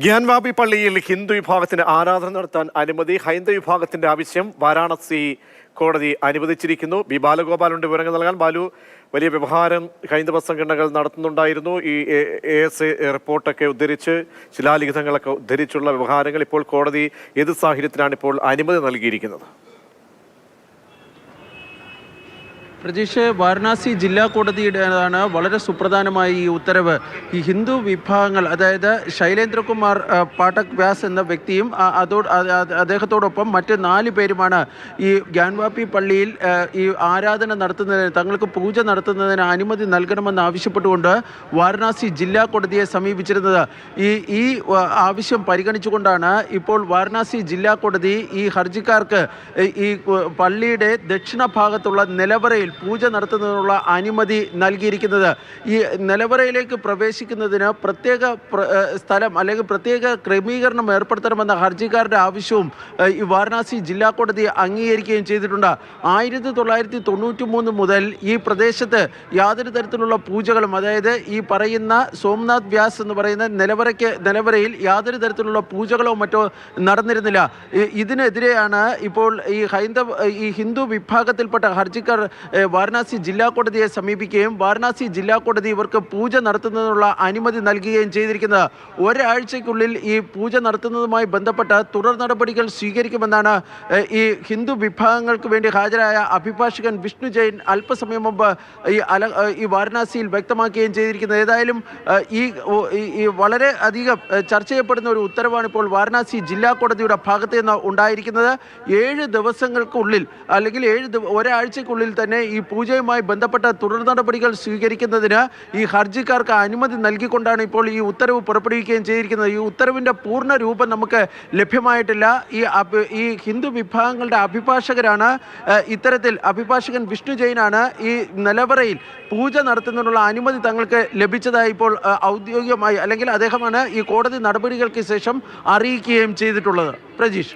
ഗ്യാൻവാപി പള്ളിയിൽ ഹിന്ദു വിഭാഗത്തിന് ആരാധന നടത്താൻ അനുമതി. ഹൈന്ദവ വിഭാഗത്തിന്റെ ആവശ്യം വാരാണസി കോടതി അനുവദിച്ചിരിക്കുന്നു. ബി ബാലഗോപാലുണ്ട് വിവരങ്ങൾ നൽകാൻ. ബാലു, വലിയ വ്യവഹാരം ഹൈന്ദവ സംഘടനകൾ നടത്തുന്നുണ്ടായിരുന്നു. ഈ ASA റിപ്പോർട്ടൊക്കെ ഉദ്ധരിച്ച്, ശിലാലിഖിതങ്ങളൊക്കെ ഉദ്ധരിച്ചുള്ള വ്യവഹാരങ്ങൾ ഇപ്പോൾ കോടതി ഏത് സാഹചര്യത്തിലാണ് ഇപ്പോൾ അനുമതി നൽകിയിരിക്കുന്നത്? പ്രജീഷ്, വാരണാസി ജില്ലാ കോടതിയുടേതാണ് വളരെ സുപ്രധാനമായ ഈ ഉത്തരവ്. ഈ ഹിന്ദു വിഭാഗങ്ങൾ, അതായത് ശൈലേന്ദ്രകുമാർ പാഠക് വ്യാസ് എന്ന വ്യക്തിയും അദ്ദേഹത്തോടൊപ്പം മറ്റ് 4 പേരുമാണ് ഈ ഗ്യാൻവാപി പള്ളിയിൽ ഈ ആരാധന നടത്തുന്നതിന്, തങ്ങൾക്ക് പൂജ നടത്തുന്നതിന് അനുമതി നൽകണമെന്ന് ആവശ്യപ്പെട്ടുകൊണ്ട് വാരണാസി ജില്ലാ കോടതിയെ സമീപിച്ചിരുന്നത്. ഈ ആവശ്യം പരിഗണിച്ചുകൊണ്ടാണ് ഇപ്പോൾ വാരണാസി ജില്ലാ കോടതി ഈ ഹർജിക്കാർക്ക് ഈ പള്ളിയുടെ ദക്ഷിണ ഭാഗത്തുള്ള നിലവറയിൽ പൂജ നടത്തുന്നതിനുള്ള അനുമതി നൽകിയിരിക്കുന്നത്. ഈ നിലവറയിലേക്ക് പ്രവേശിക്കുന്നതിന് പ്രത്യേക സ്ഥലം അല്ലെങ്കിൽ പ്രത്യേക ക്രമീകരണം ഏർപ്പെടുത്തണമെന്ന ഹർജിക്കാരുടെ ആവശ്യവും ഈ വാരണാസി ജില്ലാ കോടതി അംഗീകരിക്കുകയും ചെയ്തിട്ടുണ്ട്. 1993 മുതൽ ഈ പ്രദേശത്ത് യാതൊരു തരത്തിലുള്ള പൂജകളും, അതായത് ഈ പറയുന്ന സോംനാഥ് വ്യാസ് എന്ന് പറയുന്ന നിലവറയിൽ യാതൊരു തരത്തിലുള്ള പൂജകളോ മറ്റോ നടന്നിരുന്നില്ല. ഇതിനെതിരെയാണ് ഇപ്പോൾ ഈ ഹിന്ദു വിഭാഗത്തിൽപ്പെട്ട ഹർജിക്കാർ വാരണാസി ജില്ലാ കോടതിയെ സമീപിക്കുകയും വാരണാസി ജില്ലാ കോടതി ഇവർക്ക് പൂജ നടത്തുന്നതിനുള്ള അനുമതി നൽകുകയും ചെയ്തിരിക്കുന്നത്. ഒരാഴ്ചയ്ക്കുള്ളിൽ ഈ പൂജ നടത്തുന്നതുമായി ബന്ധപ്പെട്ട തുടർ നടപടികൾ സ്വീകരിക്കുമെന്നാണ് ഈ ഹിന്ദു വിഭാഗങ്ങൾക്ക് വേണ്ടി ഹാജരായ അഭിഭാഷകൻ വിഷ്ണു ജെയിൻ അല്പസമയം മുമ്പ് ഈ വാരണാസിയിൽ വ്യക്തമാക്കുകയും ചെയ്തിരിക്കുന്നത്. ഏതായാലും ഈ വളരെ അധികം ചർച്ച ചെയ്യപ്പെടുന്ന ഒരു ഉത്തരവാണ് ഇപ്പോൾ വാരണാസി ജില്ലാ കോടതിയുടെ ഭാഗത്ത് നിന്ന് ഉണ്ടായിരിക്കുന്നത്. 7 ദിവസങ്ങൾക്കുള്ളിൽ അല്ലെങ്കിൽ ഒരാഴ്ചയ്ക്കുള്ളിൽ തന്നെ ഈ പൂജയുമായി ബന്ധപ്പെട്ട തുടർ നടപടികൾ സ്വീകരിക്കുന്നതിന് ഈ ഹർജിക്കാർക്ക് അനുമതി നൽകിക്കൊണ്ടാണ് ഇപ്പോൾ ഈ ഉത്തരവ് പുറപ്പെടുവിക്കുകയും ചെയ്തിരിക്കുന്നത്. ഈ ഉത്തരവിൻ്റെ പൂർണ്ണ രൂപം നമുക്ക് ലഭ്യമായിട്ടില്ല. ഈ ഹിന്ദു വിഭാഗങ്ങളുടെ അഭിഭാഷകരാണ് ഇത്തരത്തിൽ, അഭിഭാഷകൻ വിഷ്ണു ജെയിനാണ് ഈ നിലവറയിൽ പൂജ നടത്തുന്നതിനുള്ള അനുമതി തങ്ങൾക്ക് ലഭിച്ചതായി ഇപ്പോൾ ഔദ്യോഗികമായി, അല്ലെങ്കിൽ അദ്ദേഹമാണ് ഈ കോടതി നടപടികൾക്ക് ശേഷം അറിയിക്കുകയും ചെയ്തിട്ടുള്ളത്. പ്രജീഷ്.